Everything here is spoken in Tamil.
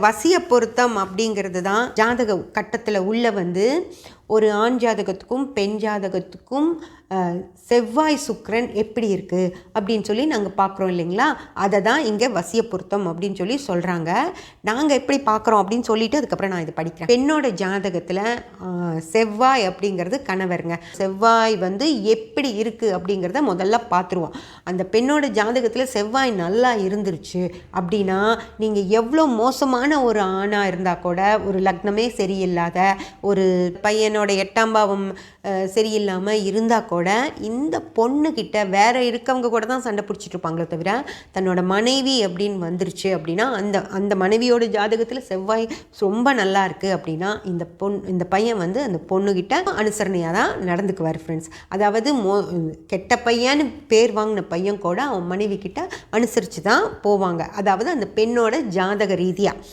வசிய பொருத்தம் அப்படிங்கிறது தான் ஜாதக கட்டத்தில் உள்ள ஒரு ஆண் ஜாதகத்துக்கும் பெண் ஜாதகத்துக்கும் செவ்வாய் சுக்கிரன் எப்படி இருக்குது அப்படின்னு சொல்லி நாங்கள் பார்க்குறோம் இல்லைங்களா. அதை தான் இங்கே வசிய பொருத்தம் அப்படின்னு சொல்லி சொல்கிறாங்க. நாங்கள் எப்படி பார்க்குறோம் அப்படின்னு சொல்லிட்டு அதுக்கப்புறம் நான் இதை படிக்கிறேன். பெண்ணோட ஜாதகத்தில் செவ்வாய் அப்படிங்கிறது கணவருங்க. செவ்வாய் எப்படி இருக்குது அப்படிங்கிறத முதல்ல பார்த்துருவோம். அந்த பெண்ணோட ஜாதகத்தில் செவ்வாய் நல்லா இருந்துருச்சு அப்படின்னா நீங்கள் எவ்வளோ மோசமான ஒரு ஆணாக இருந்தால் கூட, ஒரு லக்னமே சரியில்லாத ஒரு பையனோட 8ஆம் பாவம் சரியில்லாமல் இருந்தால் கூட இந்த பொண்ணுக்கிட்ட வேற இருக்கவங்க கூட தான் சண்டை பிடிச்சிட்டு இருப்பாங்களே தவிர, தன்னோட மனைவி அப்படின்னு வந்துருச்சு அப்படின்னா அந்த மனைவியோட ஜாதகத்தில் செவ்வாய் ரொம்ப நல்லா இருக்குது அப்படின்னா இந்த பையன் அந்த பொண்ணுக்கிட்ட அனுசரணையாக தான் நடந்துக்குவார் ஃப்ரெண்ட்ஸ். அதாவது கெட்ட பையன்னு பேர் வாங்கின பையன் கூட அவன் மனைவி கிட்ட அனுசரித்து தான் போவாங்க. அதாவது அந்த பெண்ணோட ஜாதக ரீதியாக